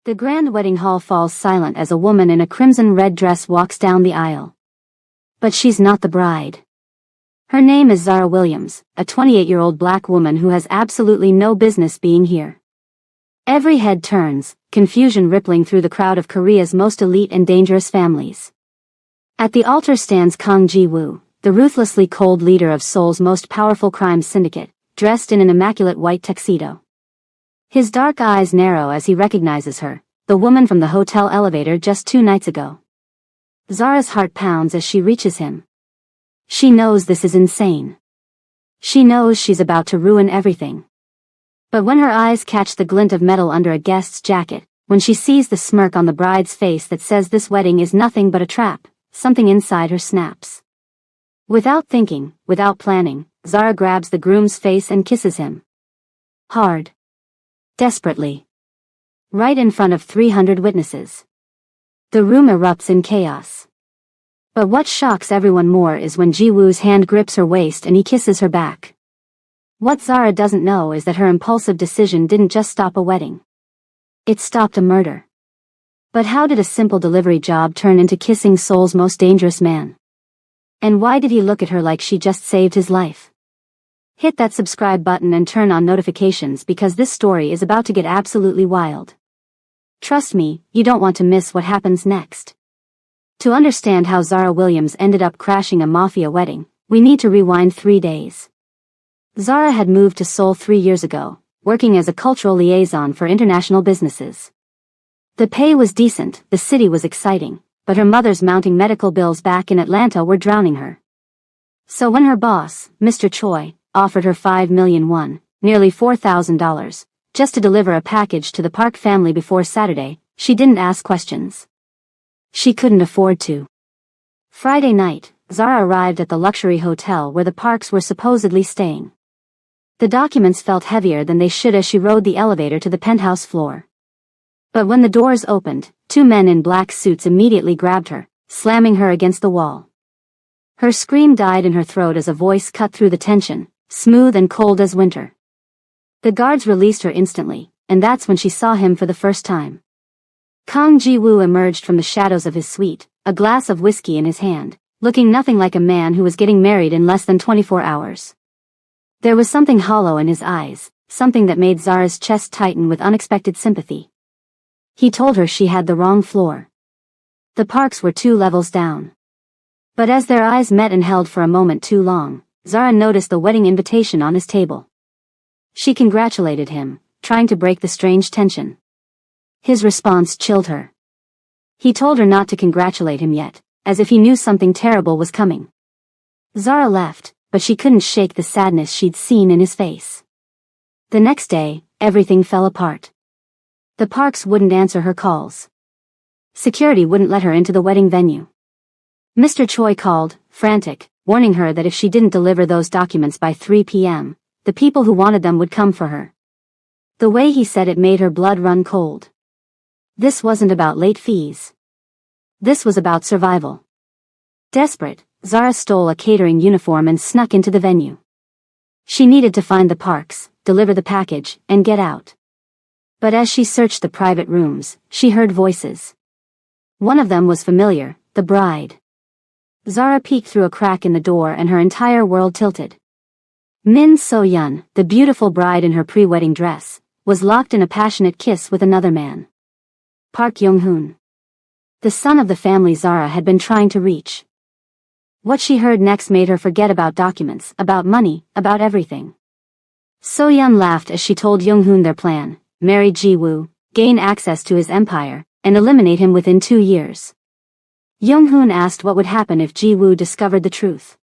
The grand wedding hall falls silent as a woman in a crimson-red dress walks down the aisle. But she's not the bride. Her name is Zara Williams, a 28-year-old black woman who has absolutely no business being here. Every head turns, confusion rippling through the crowd of Korea's most elite and dangerous families. At the altar stands Kang Ji-woo, the ruthlessly cold leader of Seoul's most powerful crime syndicate, dressed in an immaculate white tuxedo. His dark eyes narrow as he recognizes her, the woman from the hotel elevator just 2 nights ago. Zara's heart pounds as she reaches him. She knows this is insane. She knows she's about to ruin everything. But when her eyes catch the glint of metal under a guest's jacket, when she sees the smirk on the bride's face that says this wedding is nothing but a trap, something inside her snaps. Without thinking, without planning, Zara grabs the groom's face and kisses him. Hard. Desperately. Right in front of 300 witnesses. The room erupts in chaos. But what shocks everyone more is when Ji-woo's hand grips her waist and he kisses her back. What Zara doesn't know is that her impulsive decision didn't just stop a wedding. It stopped a murder. But how did a simple delivery job turn into kissing Seoul's most dangerous man? And why did he look at her like she just saved his life? Hit that subscribe button and turn on notifications because this story is about to get absolutely wild. Trust me, you don't want to miss what happens next. To understand how Zara Williams ended up crashing a Mafia wedding, we need to rewind 3 days. Zara had moved to Seoul 3 years ago, working as a cultural liaison for international businesses. The pay was decent, the city was exciting, but her mother's mounting medical bills back in Atlanta were drowning her. So when her boss, Mr. Choi, offered her 5 million won, nearly $4,000, just to deliver a package to the Park family before Saturday, she didn't ask questions. She couldn't afford to. Friday night, Zara arrived at the luxury hotel where the Parks were supposedly staying. The documents felt heavier than they should as she rode the elevator to the penthouse floor. But when the doors opened, 2 men in black suits immediately grabbed her, slamming her against the wall. Her scream died in her throat as a voice cut through the tension, smooth and cold as winter. The guards released her instantly, and that's when she saw him for the first time. Kang Ji-woo emerged from the shadows of his suite, a glass of whiskey in his hand, looking nothing like a man who was getting married in less than 24 hours. There was something hollow in his eyes, something that made Zara's chest tighten with unexpected sympathy. He told her she had the wrong floor. The Parks were 2 levels down. But as their eyes met and held for a moment too long, Zara noticed the wedding invitation on his table. She congratulated him, trying to break the strange tension. His response chilled her. He told her not to congratulate him yet, as if he knew something terrible was coming. Zara left, but she couldn't shake the sadness she'd seen in his face. The next day, everything fell apart. The Parks wouldn't answer her calls. Security wouldn't let her into the wedding venue. Mr. Choi called, frantic, warning her that if she didn't deliver those documents by 3 p.m., the people who wanted them would come for her. The way he said it made her blood run cold. This wasn't about late fees. This was about survival. Desperate, Zara stole a catering uniform and snuck into the venue. She needed to find the Parks, deliver the package, and get out. But as she searched the private rooms, she heard voices. One of them was familiar, the bride. Zara peeked through a crack in the door and her entire world tilted. Min So-yeon, the beautiful bride in her pre-wedding dress, was locked in a passionate kiss with another man. Park Young-hoon. The son of the family Zara had been trying to reach. What she heard next made her forget about documents, about money, about everything. So-yeon laughed as she told Young-hoon their plan, marry Ji-woo, gain access to his empire, and eliminate him within 2 years. Young-hoon asked what would happen if Ji-woo discovered the truth.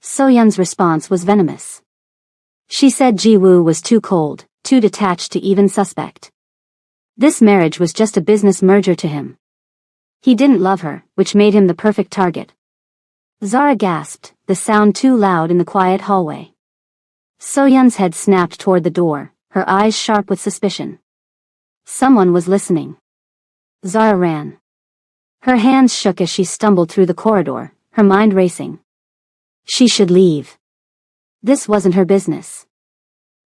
So-yeon's response was venomous. She said Ji-woo was too cold, too detached to even suspect. This marriage was just a business merger to him. He didn't love her, which made him the perfect target. Zara gasped, the sound too loud in the quiet hallway. So-yeon's head snapped toward the door, her eyes sharp with suspicion. Someone was listening. Zara ran. Her hands shook as she stumbled through the corridor, her mind racing. She should leave. This wasn't her business.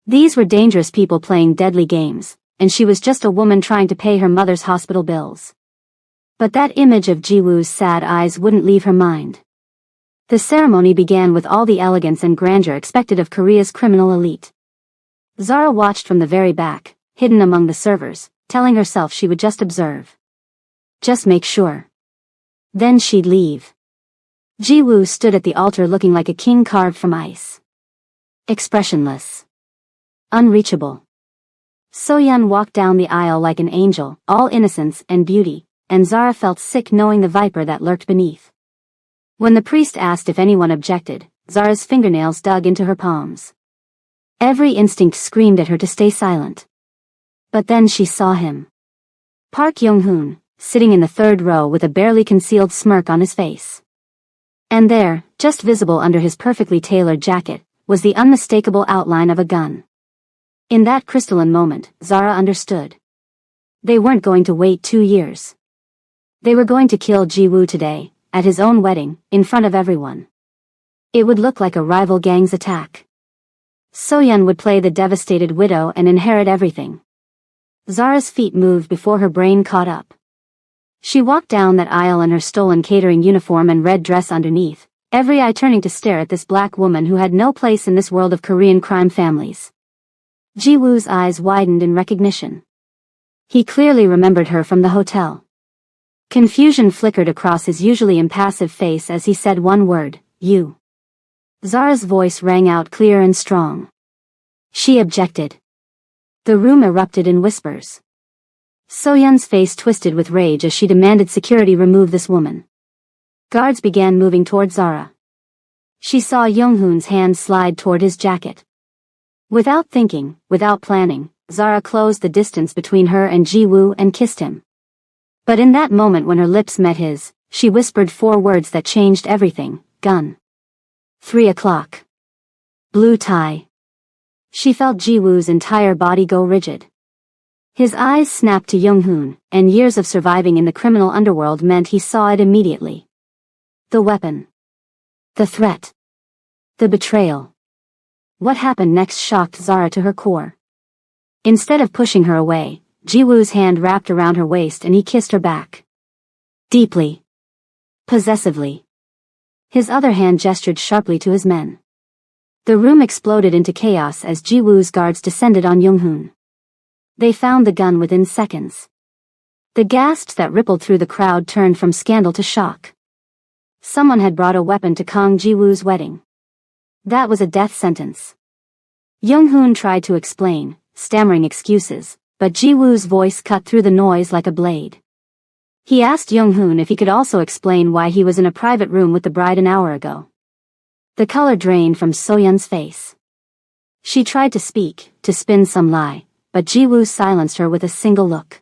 These were dangerous people playing deadly games, and she was just a woman trying to pay her mother's hospital bills. But that image of Ji-woo's sad eyes wouldn't leave her mind. The ceremony began with all the elegance and grandeur expected of Korea's criminal elite. Zara watched from the very back, hidden among the servers, telling herself she would just observe. Just make sure. Then she'd leave. Ji-woo stood at the altar looking like a king carved from ice. Expressionless. Unreachable. So-yeon walked down the aisle like an angel, all innocence and beauty, and Zara felt sick knowing the viper that lurked beneath. When the priest asked if anyone objected, Zara's fingernails dug into her palms. Every instinct screamed at her to stay silent. But then she saw him. Park Young-hoon, sitting in the third row with a barely concealed smirk on his face. And there, just visible under his perfectly tailored jacket, was the unmistakable outline of a gun. In that crystalline moment, Zara understood. They weren't going to wait 2 years. They were going to kill Ji-woo today, at his own wedding, in front of everyone. It would look like a rival gang's attack. So-yeon would play the devastated widow and inherit everything. Zara's feet moved before her brain caught up. She walked down that aisle in her stolen catering uniform and red dress underneath, every eye turning to stare at this black woman who had no place in this world of Korean crime families. Ji-woo's eyes widened in recognition. He clearly remembered her from the hotel. Confusion flickered across his usually impassive face as he said one word, "You." Zara's voice rang out clear and strong. She objected. The room erupted in whispers. So-yeon's face twisted with rage as she demanded security remove this woman. Guards began moving toward Zara. She saw Young-hoon's hand slide toward his jacket. Without thinking, without planning, Zara closed the distance between her and Ji-woo and kissed him. But in that moment when her lips met his, she whispered 4 words that changed everything: gun. 3 o'clock. Blue tie. She felt Ji-woo's entire body go rigid. His eyes snapped to Young-hoon, and years of surviving in the criminal underworld meant he saw it immediately. The weapon. The threat. The betrayal. What happened next shocked Zara to her core. Instead of pushing her away, Ji-woo's hand wrapped around her waist and he kissed her back. Deeply. Possessively. His other hand gestured sharply to his men. The room exploded into chaos as Ji-woo's guards descended on Young-hoon. They found the gun within seconds. The gasps that rippled through the crowd turned from scandal to shock. Someone had brought a weapon to Kang Ji-woo's wedding. That was a death sentence. Young-hoon tried to explain, stammering excuses, but Ji-woo's voice cut through the noise like a blade. He asked Young-hoon if he could also explain why he was in a private room with the bride an hour ago. The color drained from So-yeon's face. She tried to speak, to spin some lie, but Ji-woo silenced her with a single look.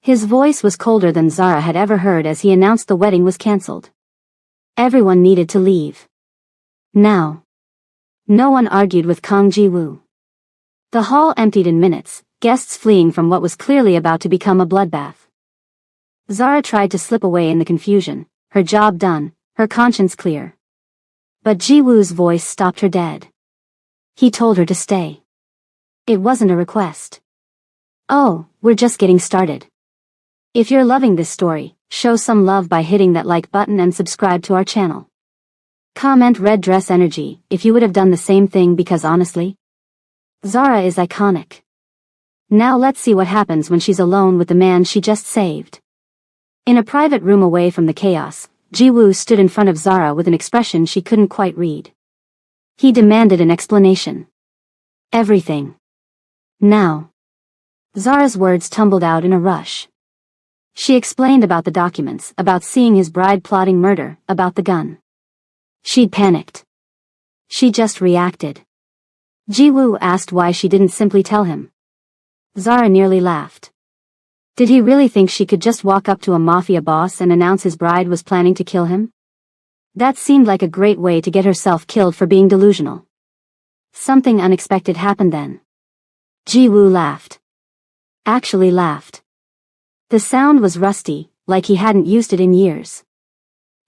His voice was colder than Zara had ever heard as he announced the wedding was cancelled. Everyone needed to leave. Now. No one argued with Kang Ji-woo. The hall emptied in minutes, guests fleeing from what was clearly about to become a bloodbath. Zara tried to slip away in the confusion, her job done, her conscience clear. But Ji-woo's voice stopped her dead. He told her to stay. It wasn't a request. Oh, we're just getting started. If you're loving this story, show some love by hitting that like button and subscribe to our channel. Comment red dress energy if you would have done the same thing because honestly, Zara is iconic. Now let's see what happens when she's alone with the man she just saved. In a private room away from the chaos, Ji-woo stood in front of Zara with an expression she couldn't quite read. He demanded an explanation. Everything. Now. Zara's words tumbled out in a rush. She explained about the documents, about seeing his bride plotting murder, about the gun. She'd panicked. She just reacted. Ji-woo asked why she didn't simply tell him. Zara nearly laughed. Did he really think she could just walk up to a mafia boss and announce his bride was planning to kill him? That seemed like a great way to get herself killed for being delusional. Something unexpected happened then. Ji-woo laughed. Actually laughed. The sound was rusty, like he hadn't used it in years.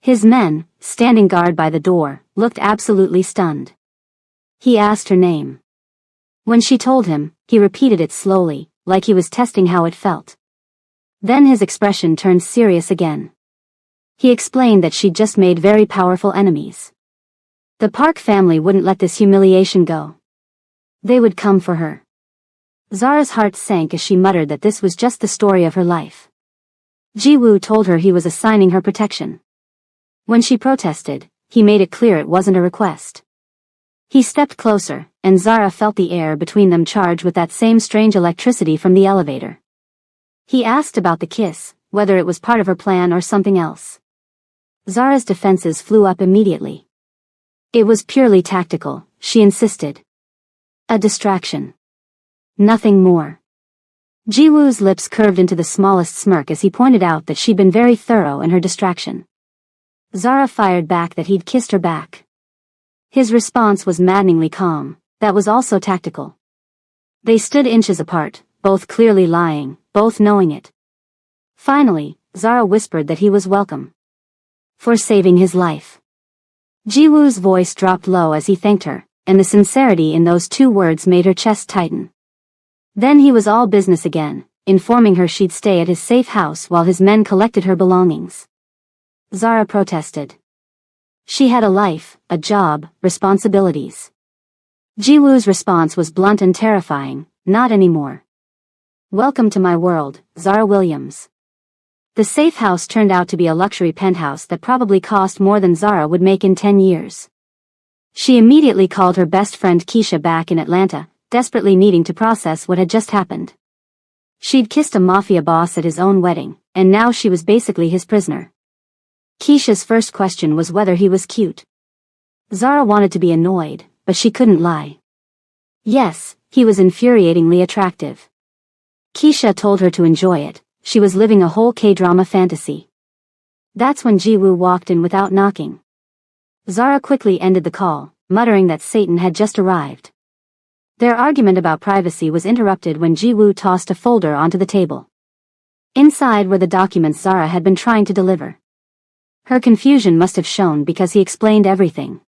His men, standing guard by the door, looked absolutely stunned. He asked her name. When she told him, he repeated it slowly, like he was testing how it felt. Then his expression turned serious again. He explained that she'd just made very powerful enemies. The Park family wouldn't let this humiliation go. They would come for her. Zara's heart sank as she muttered that this was just the story of her life. Ji-woo told her he was assigning her protection. When she protested, he made it clear it wasn't a request. He stepped closer, and Zara felt the air between them charged with that same strange electricity from the elevator. He asked about the kiss, whether it was part of her plan or something else. Zara's defenses flew up immediately. It was purely tactical, she insisted. A distraction. Nothing more. Ji-woo's lips curved into the smallest smirk as he pointed out that she'd been very thorough in her distraction. Zara fired back that he'd kissed her back. His response was maddeningly calm, that was also tactical. They stood inches apart, both clearly lying, both knowing it. Finally, Zara whispered that he was welcome. For saving his life. Ji-woo's voice dropped low as he thanked her, and the sincerity in those two words made her chest tighten. Then he was all business again, informing her she'd stay at his safe house while his men collected her belongings. Zara protested. She had a life, a job, responsibilities. Ji-woo's response was blunt and terrifying, not anymore. Welcome to my world, Zara Williams. The safe house turned out to be a luxury penthouse that probably cost more than Zara would make in 10 years. She immediately called her best friend Keisha back in Atlanta, desperately needing to process what had just happened. She'd kissed a Mafia boss at his own wedding, and now she was basically his prisoner. Keisha's first question was whether he was cute. Zara wanted to be annoyed, but she couldn't lie. Yes, he was infuriatingly attractive. Keisha told her to enjoy it, she was living a whole K-drama fantasy. That's when Ji-woo walked in without knocking. Zara quickly ended the call, muttering that Satan had just arrived. Their argument about privacy was interrupted when Ji-woo tossed a folder onto the table. Inside were the documents Zara had been trying to deliver. Her confusion must have shown because he explained everything.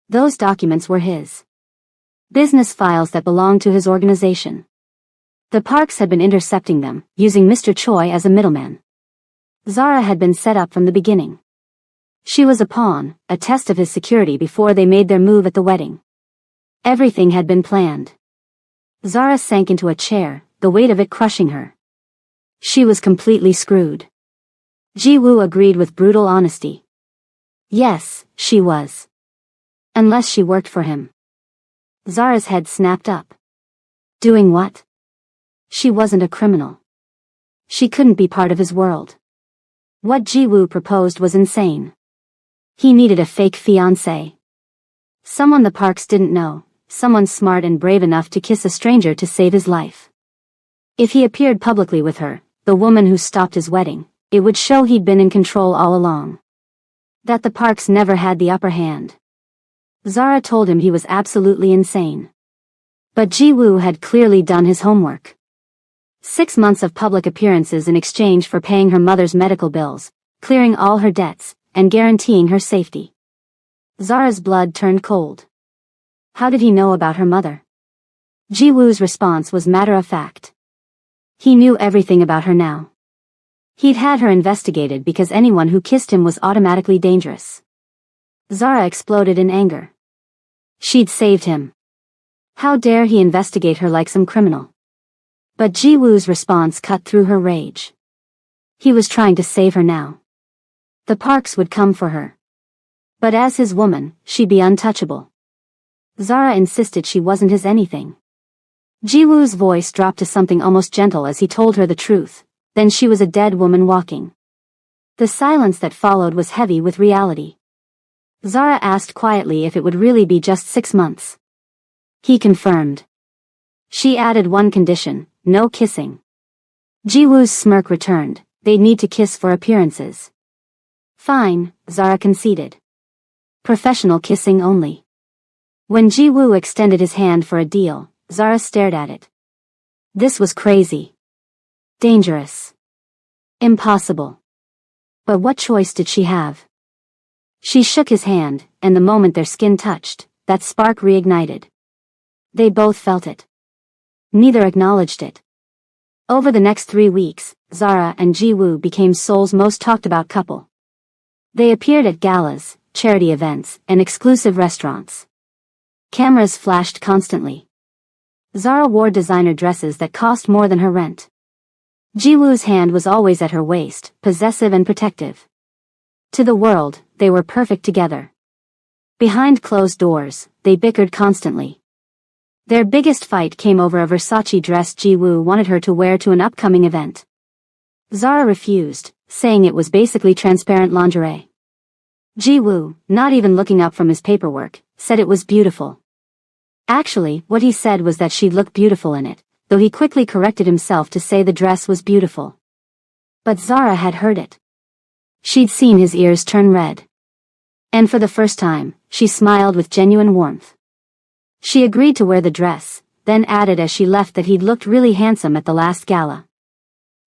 Those documents were his business files that belonged to his organization. The Parks had been intercepting them, using Mr. Choi as a middleman. Zara had been set up from the beginning. She was a pawn, a test of his security before they made their move at the wedding. Everything had been planned. Zara sank into a chair, the weight of it crushing her. She was completely screwed. Ji-woo agreed with brutal honesty. Yes, she was. Unless she worked for him. Zara's head snapped up. Doing what? She wasn't a criminal. She couldn't be part of his world. What Ji-woo proposed was insane. He needed a fake fiancé. Someone the Parks didn't know, someone smart and brave enough to kiss a stranger to save his life. If he appeared publicly with her, the woman who stopped his wedding, it would show he'd been in control all along. That the Parks never had the upper hand. Zara told him he was absolutely insane. But Ji-woo had clearly done his homework. 6 months of public appearances in exchange for paying her mother's medical bills, clearing all her debts, and guaranteeing her safety. Zara's blood turned cold. How did he know about her mother? Ji-woo's response was matter-of-fact. He knew everything about her now. He'd had her investigated because anyone who kissed him was automatically dangerous. Zara exploded in anger. She'd saved him. How dare he investigate her like some criminal? But Ji-woo's response cut through her rage. He was trying to save her now. The Parks would come for her. But as his woman, she'd be untouchable. Zara insisted she wasn't his anything. Ji-woo's voice dropped to something almost gentle as he told her the truth. Then she was a dead woman walking. The silence that followed was heavy with reality. Zara asked quietly if it would really be just 6 months. He confirmed. She added one condition, no kissing. Ji-woo's smirk returned, they'd need to kiss for appearances. Fine, Zara conceded. Professional kissing only. When Ji-woo extended his hand for a deal, Zara stared at it. This was crazy. Dangerous. Impossible. But what choice did she have? She shook his hand, and the moment their skin touched, that spark reignited. They both felt it. Neither acknowledged it. Over the next 3 weeks, Zara and Ji-woo became Seoul's most talked about couple. They appeared at galas, charity events, and exclusive restaurants. Cameras flashed constantly. Zara wore designer dresses that cost more than her rent. Ji-woo's hand was always at her waist, possessive and protective. To the world, they were perfect together. Behind closed doors, they bickered constantly. Their biggest fight came over a Versace dress Ji-woo wanted her to wear to an upcoming event. Zara refused, saying it was basically transparent lingerie. Ji-woo, not even looking up from his paperwork, said it was beautiful. Actually, what he said was that she'd look beautiful in it, though he quickly corrected himself to say the dress was beautiful. But Zara had heard it. She'd seen his ears turn red. And for the first time, she smiled with genuine warmth. She agreed to wear the dress, then added as she left that he'd looked really handsome at the last gala.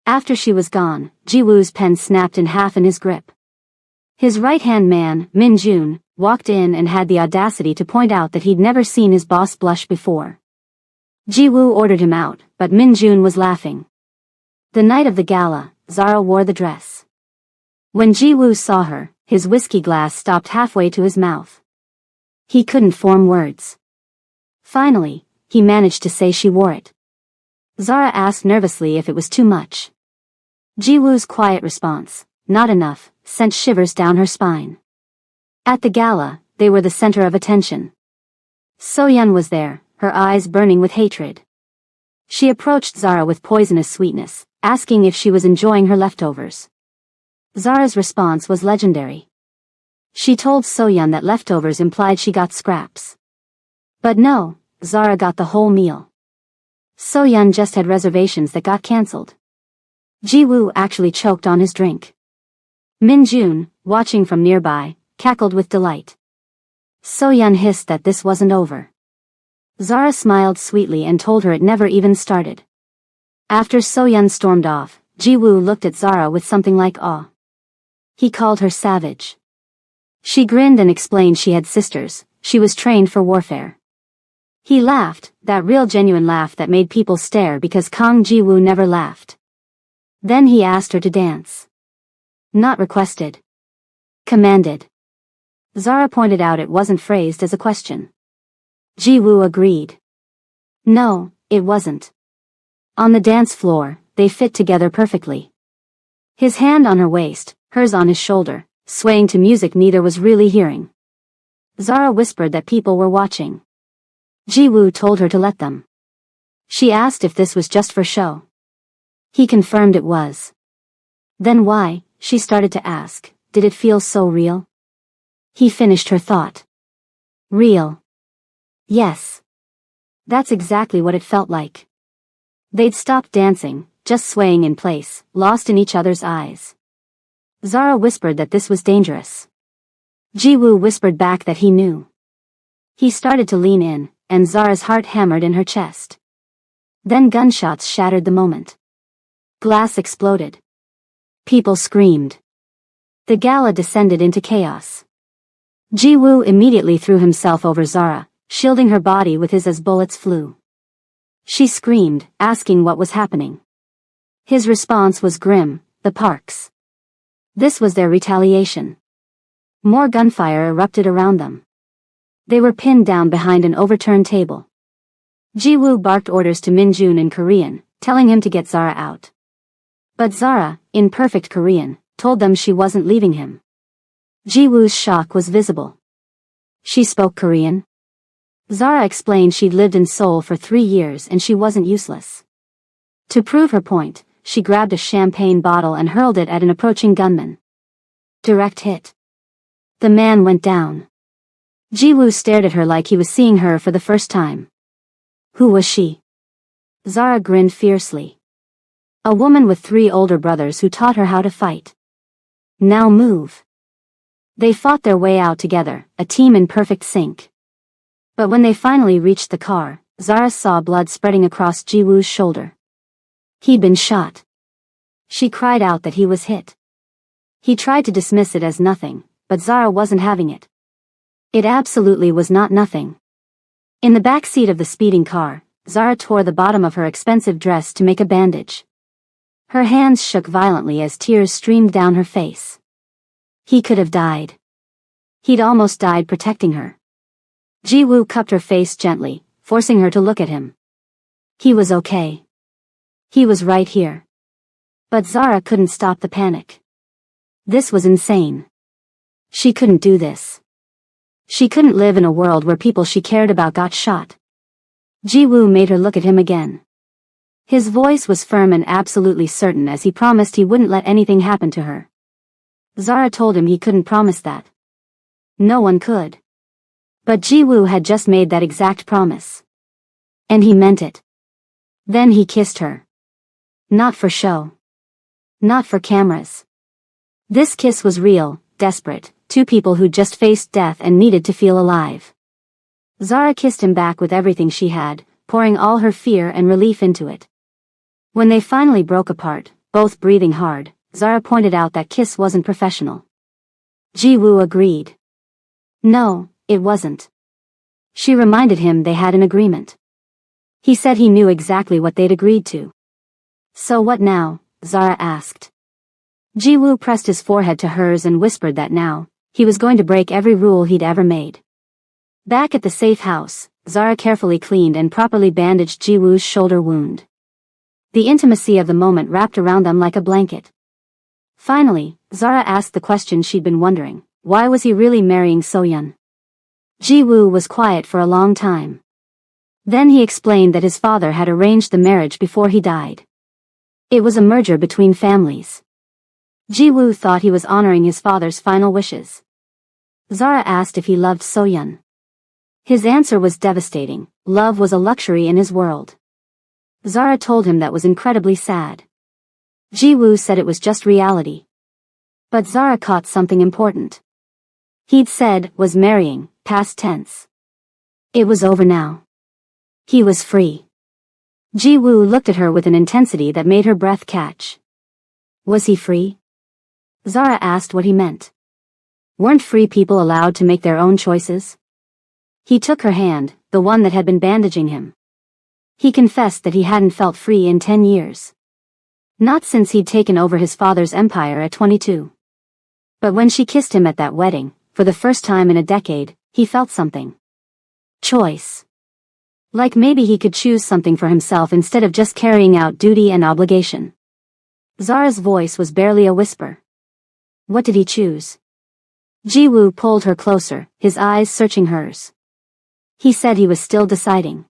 After she was gone, Ji-woo's pen snapped in half in his grip. His right-hand man, Min-jun, walked in and had the audacity to point out that he'd never seen his boss blush before. Ji-woo ordered him out, but Min-jun was laughing. The night of the gala, Zara wore the dress. When Ji-woo saw her, his whiskey glass stopped halfway to his mouth. He couldn't form words. Finally, he managed to say she wore it. Zara asked nervously if it was too much. Ji-woo's quiet response, "Not enough," sent shivers down her spine. At the gala, they were the center of attention. So-yeon was there, her eyes burning with hatred. She approached Zara with poisonous sweetness, asking if she was enjoying her leftovers. Zara's response was legendary. She told So-yeon that leftovers implied she got scraps. But no, Zara got the whole meal. So-yeon just had reservations that got cancelled. Ji-woo actually choked on his drink. Min-jun, watching from nearby, cackled with delight. So-yeon hissed that this wasn't over. Zara smiled sweetly and told her it never even started. After So-yeon stormed off, Ji-woo looked at Zara with something like awe. He called her savage. She grinned and explained she had sisters, she was trained for warfare. He laughed, that real genuine laugh that made people stare because Kang Ji-woo never laughed. Then he asked her to dance. Not requested. Commanded. Zara pointed out it wasn't phrased as a question. Ji-woo agreed. No, it wasn't. On the dance floor, they fit together perfectly. His hand on her waist, hers on his shoulder, swaying to music neither was really hearing. Zara whispered that people were watching. Ji-woo told her to let them. She asked if this was just for show. He confirmed it was. Then why, she started to ask, did it feel so real? He finished her thought. Real. Yes. That's exactly what it felt like. They'd stopped dancing, just swaying in place, lost in each other's eyes. Zara whispered that this was dangerous. Ji-woo whispered back that he knew. He started to lean in, and Zara's heart hammered in her chest. Then gunshots shattered the moment. Glass exploded. People screamed. The gala descended into chaos. Ji-woo immediately threw himself over Zara, shielding her body with his as bullets flew. She screamed, asking what was happening. His response was grim, the Parks. This was their retaliation. More gunfire erupted around them. They were pinned down behind an overturned table. Ji-woo barked orders to Min-jun in Korean, telling him to get Zara out. But Zara, in perfect Korean, told them she wasn't leaving him. Ji-woo's shock was visible. She spoke Korean. Zara explained she'd lived in Seoul for 3 years and she wasn't useless. To prove her point, she grabbed a champagne bottle and hurled it at an approaching gunman. Direct hit. The man went down. Ji-woo stared at her like he was seeing her for the first time. Who was she? Zara grinned fiercely. A woman with 3 older brothers who taught her how to fight. Now move. They fought their way out together, a team in perfect sync. But when they finally reached the car, Zara saw blood spreading across Ji-woo's shoulder. He'd been shot. She cried out that he was hit. He tried to dismiss it as nothing, but Zara wasn't having it. It absolutely was not nothing. In the back seat of the speeding car, Zara tore the bottom of her expensive dress to make a bandage. Her hands shook violently as tears streamed down her face. He could have died. He'd almost died protecting her. Ji-woo cupped her face gently, forcing her to look at him. He was okay. He was right here. But Zara couldn't stop the panic. This was insane. She couldn't do this. She couldn't live in a world where people she cared about got shot. Ji-woo made her look at him again. His voice was firm and absolutely certain as he promised he wouldn't let anything happen to her. Zara told him he couldn't promise that. No one could. But Ji-woo had just made that exact promise. And he meant it. Then he kissed her. Not for show. Not for cameras. This kiss was real, desperate, two people who'd just faced death and needed to feel alive. Zara kissed him back with everything she had, pouring all her fear and relief into it. When they finally broke apart, both breathing hard, Zara pointed out that kiss wasn't professional. Ji-woo agreed. No, it wasn't. She reminded him they had an agreement. He said he knew exactly what they'd agreed to. So what now? Zara asked. Ji-woo pressed his forehead to hers and whispered that now, he was going to break every rule he'd ever made. Back at the safe house, Zara carefully cleaned and properly bandaged Ji-woo's shoulder wound. The intimacy of the moment wrapped around them like a blanket. Finally, Zara asked the question she'd been wondering, why was he really marrying So-yeon? Ji-woo was quiet for a long time. Then he explained that his father had arranged the marriage before he died. It was a merger between families. Ji-woo thought he was honoring his father's final wishes. Zara asked if he loved So-yeon. His answer was devastating. Love was a luxury in his world. Zara told him that was incredibly sad. Ji-woo said it was just reality. But Zara caught something important. He'd said, was marrying, past tense. It was over now. He was free. Ji-woo looked at her with an intensity that made her breath catch. Was he free? Zara asked what he meant. Weren't free people allowed to make their own choices? He took her hand, the one that had been bandaging him. He confessed that he hadn't felt free in 10 years. Not since he'd taken over his father's empire at 22. But when she kissed him at that wedding, for the first time in a decade, he felt something. Choice. Like maybe he could choose something for himself instead of just carrying out duty and obligation. Zara's voice was barely a whisper. What did he choose? Ji-woo pulled her closer, his eyes searching hers. He said he was still deciding.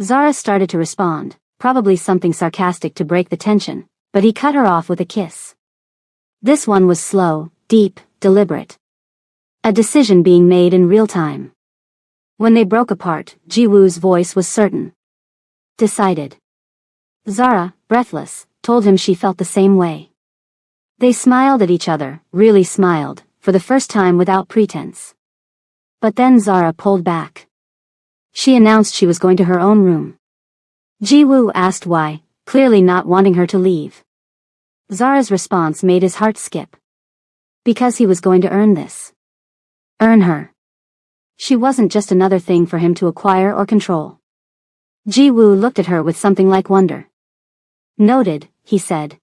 Zara started to respond, probably something sarcastic to break the tension, but he cut her off with a kiss. This one was slow, deep, deliberate. A decision being made in real time. When they broke apart, Ji-woo's voice was certain. Decided. Zara, breathless, told him she felt the same way. They smiled at each other, really smiled, for the first time without pretense. But then Zara pulled back. She announced she was going to her own room. Ji-woo asked why, clearly not wanting her to leave. Zara's response made his heart skip. Because he was going to earn this. Earn her. She wasn't just another thing for him to acquire or control. Ji-woo looked at her with something like wonder. Noted, he said.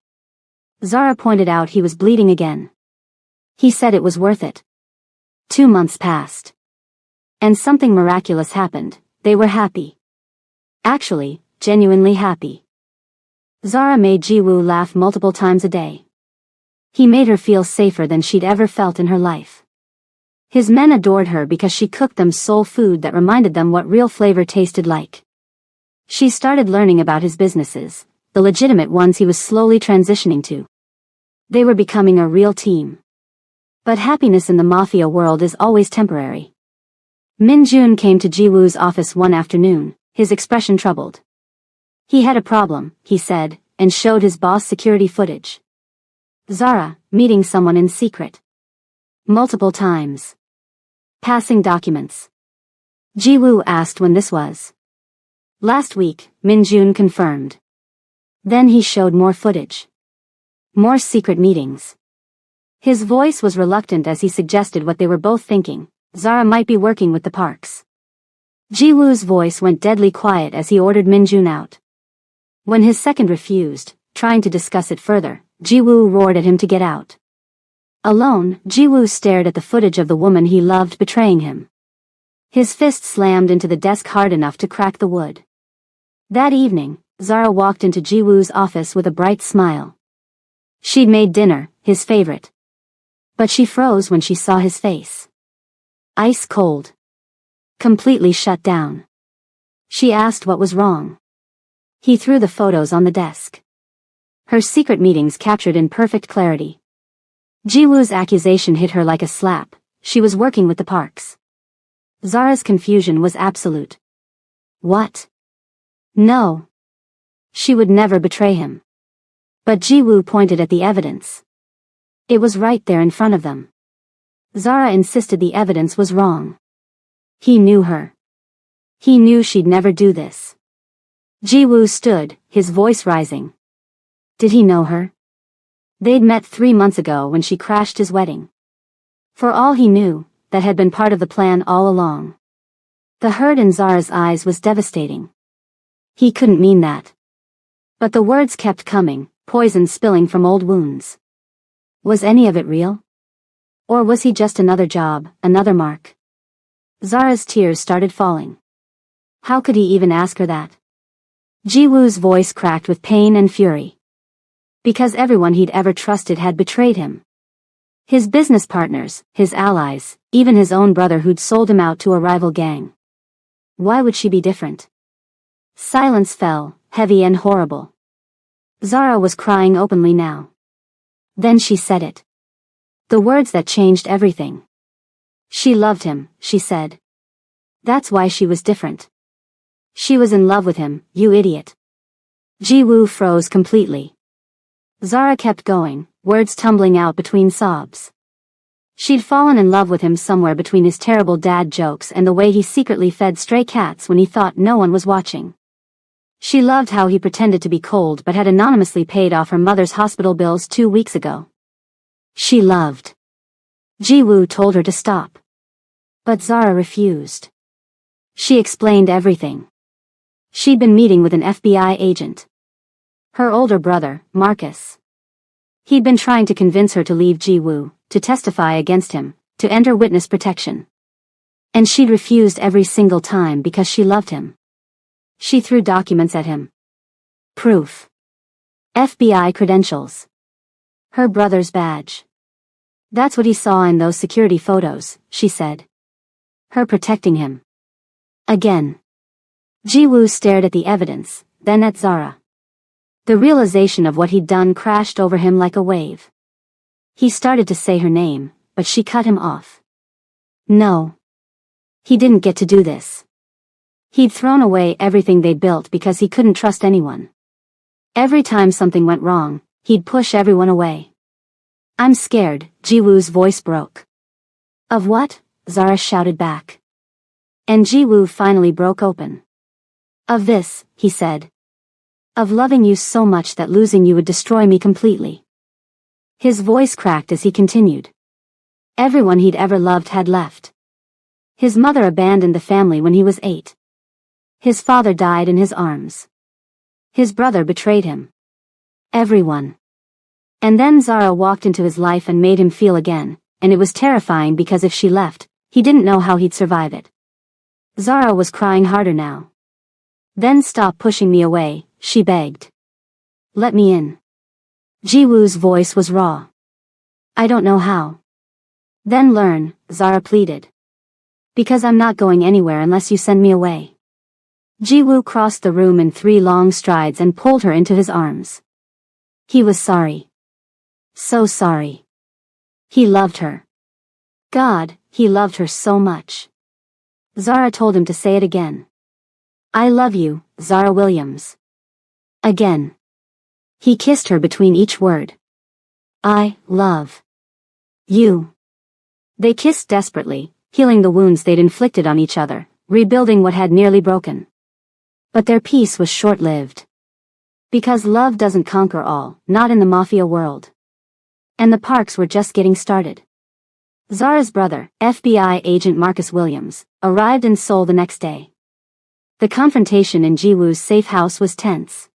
Zara pointed out he was bleeding again. He said it was worth it. 2 months passed. And something miraculous happened. They were happy. Actually, genuinely happy. Zara made Ji-woo laugh multiple times a day. He made her feel safer than she'd ever felt in her life. His men adored her because she cooked them soul food that reminded them what real flavor tasted like. She started learning about his businesses, the legitimate ones he was slowly transitioning to. They were becoming a real team. But happiness in the Mafia world is always temporary. Min-jun came to Ji-woo's office one afternoon, his expression troubled. He had a problem, he said, and showed his boss security footage. Zara, meeting someone in secret. Multiple times. Passing documents. Ji-woo asked when this was. Last week, Min-jun confirmed. Then he showed more footage. More secret meetings. His voice was reluctant as he suggested what they were both thinking. Zara might be working with the Parks. Ji-woo's voice went deadly quiet as he ordered Min-jun out. When his second refused, trying to discuss it further. Ji-woo roared at him to get out. Alone, Ji-woo stared at the footage of the woman he loved betraying him. His fist slammed into the desk hard enough to crack the wood. That evening, Zara walked into Ji-woo's office with a bright smile. She'd made dinner, his favorite. But she froze when she saw his face. Ice cold. Completely shut down. She asked what was wrong. He threw the photos on the desk. Her secret meetings captured in perfect clarity. Ji-woo's accusation hit her like a slap. She was working with the Parks. Zara's confusion was absolute. What? No. She would never betray him. But Ji-woo pointed at the evidence. It was right there in front of them. Zara insisted the evidence was wrong. He knew her. He knew she'd never do this. Ji-woo stood, his voice rising. Did he know her? They'd met 3 months ago when she crashed his wedding. For all he knew, that had been part of the plan all along. The hurt in Zara's eyes was devastating. He couldn't mean that. But the words kept coming, poison spilling from old wounds. Was any of it real? Or was he just another job, another mark? Zara's tears started falling. How could he even ask her that? Ji-woo's voice cracked with pain and fury. Because everyone he'd ever trusted had betrayed him. His business partners, his allies, even his own brother who'd sold him out to a rival gang. Why would she be different? Silence fell, heavy and horrible. Zara was crying openly now. Then she said it. The words that changed everything. She loved him, she said. That's why she was different. She was in love with him, you idiot. Ji-woo froze completely. Zara kept going, words tumbling out between sobs. She'd fallen in love with him somewhere between his terrible dad jokes and the way he secretly fed stray cats when he thought no one was watching. She loved how he pretended to be cold but had anonymously paid off her mother's hospital bills 2 weeks ago. She loved. Ji-woo told her to stop. But Zara refused. She explained everything. She'd been meeting with an FBI agent. Her older brother, Marcus. He'd been trying to convince her to leave Ji-woo, to testify against him, to enter witness protection. And she'd refused every single time because she loved him. She threw documents at him. Proof. FBI credentials. Her brother's badge. That's what he saw in those security photos, she said. Her protecting him. Again. Ji-woo stared at the evidence, then at Zara. The realization of what he'd done crashed over him like a wave. He started to say her name, but she cut him off. No. He didn't get to do this. He'd thrown away everything they'd built because he couldn't trust anyone. Every time something went wrong, he'd push everyone away. I'm scared, Ji-woo's voice broke. Of what? Zara shouted back. And Ji-woo finally broke open. Of this, he said. Of loving you so much that losing you would destroy me completely. His voice cracked as he continued. Everyone he'd ever loved had left. His mother abandoned the family when he was 8. His father died in his arms. His brother betrayed him. Everyone. And then Zara walked into his life and made him feel again, and it was terrifying because if she left, he didn't know how he'd survive it. Zara was crying harder now. Then stop pushing me away, she begged. Let me in. Ji-woo's voice was raw. I don't know how. Then learn, Zara pleaded. Because I'm not going anywhere unless you send me away. Ji-woo crossed the room in 3 long strides and pulled her into his arms. He was sorry. So sorry. He loved her. God, he loved her so much. Zara told him to say it again. I love you, Zara Williams. Again. He kissed her between each word. I love you. They kissed desperately, healing the wounds they'd inflicted on each other, rebuilding what had nearly broken. But their peace was short-lived. Because love doesn't conquer all, not in the Mafia world. And the Parks were just getting started. Zara's brother, FBI agent Marcus Williams, arrived in Seoul the next day. The confrontation in Ji-woo's safe house was tense.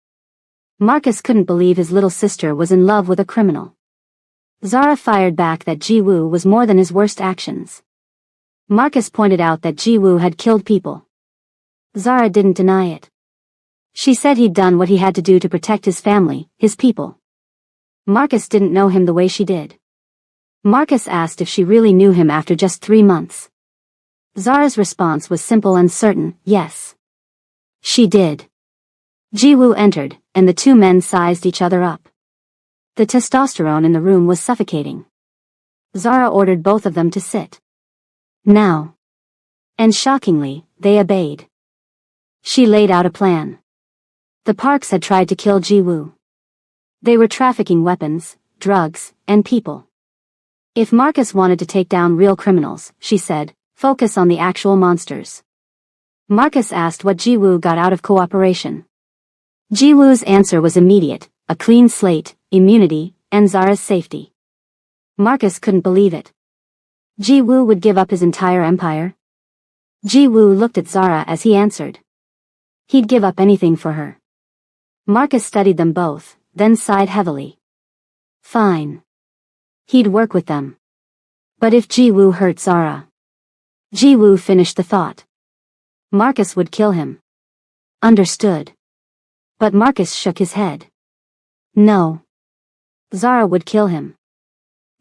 Marcus couldn't believe his little sister was in love with a criminal. Zara fired back that Ji-woo was more than his worst actions. Marcus pointed out that Ji-woo had killed people. Zara didn't deny it. She said he'd done what he had to do to protect his family, his people. Marcus didn't know him the way she did. Marcus asked if she really knew him after just 3 months. Zara's response was simple and certain, yes. She did. Ji-woo entered, and the two men sized each other up. The testosterone in the room was suffocating. Zara ordered both of them to sit. Now. And shockingly, they obeyed. She laid out a plan. The Parks had tried to kill Ji-woo. They were trafficking weapons, drugs, and people. If Marcus wanted to take down real criminals, she said, focus on the actual monsters. Marcus asked what Ji-woo got out of cooperation. Ji-woo's answer was immediate, a clean slate, immunity, and Zara's safety. Marcus couldn't believe it. Ji-woo would give up his entire empire? Ji-woo looked at Zara as he answered. He'd give up anything for her. Marcus studied them both, then sighed heavily. Fine. He'd work with them. But if Ji-woo hurt Zara? Ji-woo finished the thought. Marcus would kill him. Understood. But Marcus shook his head. No. Zara would kill him.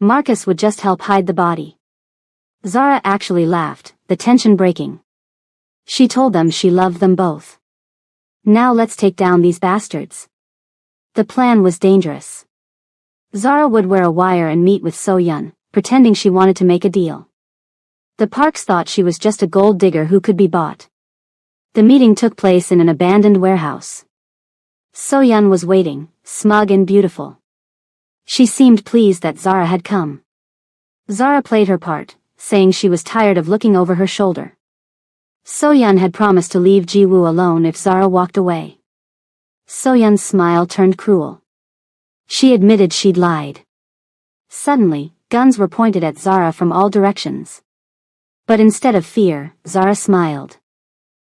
Marcus would just help hide the body. Zara actually laughed, the tension breaking. She told them she loved them both. Now let's take down these bastards. The plan was dangerous. Zara would wear a wire and meet with So-yeon, pretending she wanted to make a deal. The Parks thought she was just a gold digger who could be bought. The meeting took place in an abandoned warehouse. So-yeon was waiting, smug and beautiful. She seemed pleased that Zara had come. Zara played her part, saying she was tired of looking over her shoulder. So-yeon had promised to leave Ji-woo alone if Zara walked away. So-yeon's smile turned cruel. She admitted she'd lied. Suddenly, guns were pointed at Zara from all directions. But instead of fear, Zara smiled.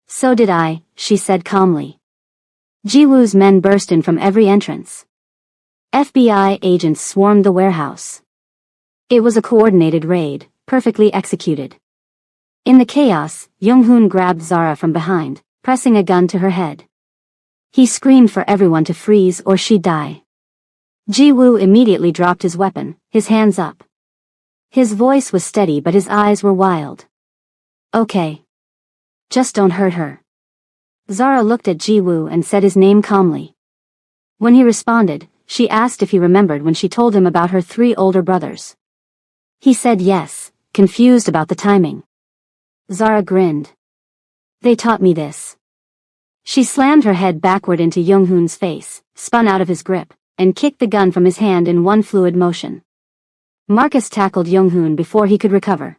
So did I, she said calmly. Ji-woo's men burst in from every entrance. FBI agents swarmed the warehouse. It was a coordinated raid, perfectly executed. In the chaos, Young-hoon grabbed Zara from behind, pressing a gun to her head. He screamed for everyone to freeze or she'd die. Ji-woo immediately dropped his weapon, his hands up. His voice was steady but his eyes were wild. Okay. Just don't hurt her. Zara looked at Ji-woo and said his name calmly. When he responded, she asked if he remembered when she told him about her 3 older brothers. He said yes, confused about the timing. Zara grinned. They taught me this. She slammed her head backward into Young-hoon's face, spun out of his grip, and kicked the gun from his hand in one fluid motion. Marcus tackled Young-hoon before he could recover.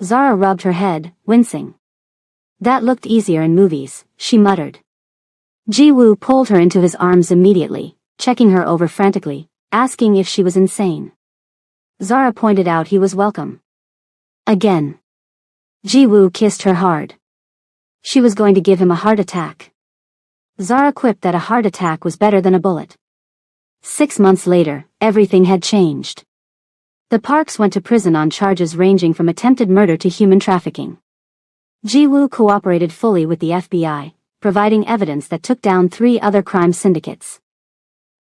Zara rubbed her head, wincing. That looked easier in movies, she muttered. Ji-woo pulled her into his arms immediately, checking her over frantically, asking if she was insane. Zara pointed out he was welcome. Again. Ji-woo kissed her hard. She was going to give him a heart attack. Zara quipped that a heart attack was better than a bullet. 6 months later, everything had changed. The Parks went to prison on charges ranging from attempted murder to human trafficking. Ji-woo cooperated fully with the FBI, providing evidence that took down 3 other crime syndicates.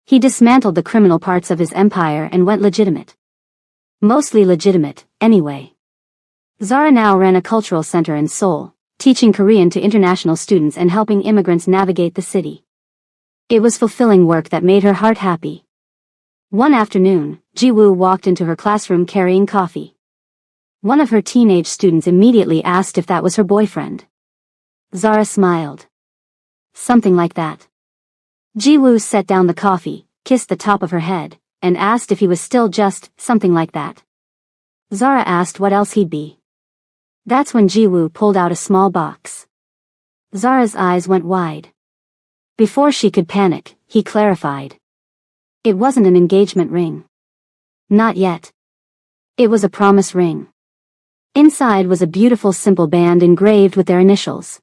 He dismantled the criminal parts of his empire and went legitimate. Mostly legitimate, anyway. Zara now ran a cultural center in Seoul, teaching Korean to international students and helping immigrants navigate the city. It was fulfilling work that made her heart happy. One afternoon, Ji-woo walked into her classroom carrying coffee. One of her teenage students immediately asked if that was her boyfriend. Zara smiled. Something like that. Ji-woo set down the coffee, kissed the top of her head, and asked if he was still just something like that. Zara asked what else he'd be. That's when Ji-woo pulled out a small box. Zara's eyes went wide. Before she could panic, he clarified. It wasn't an engagement ring. Not yet. It was a promise ring. Inside was a beautiful simple band engraved with their initials.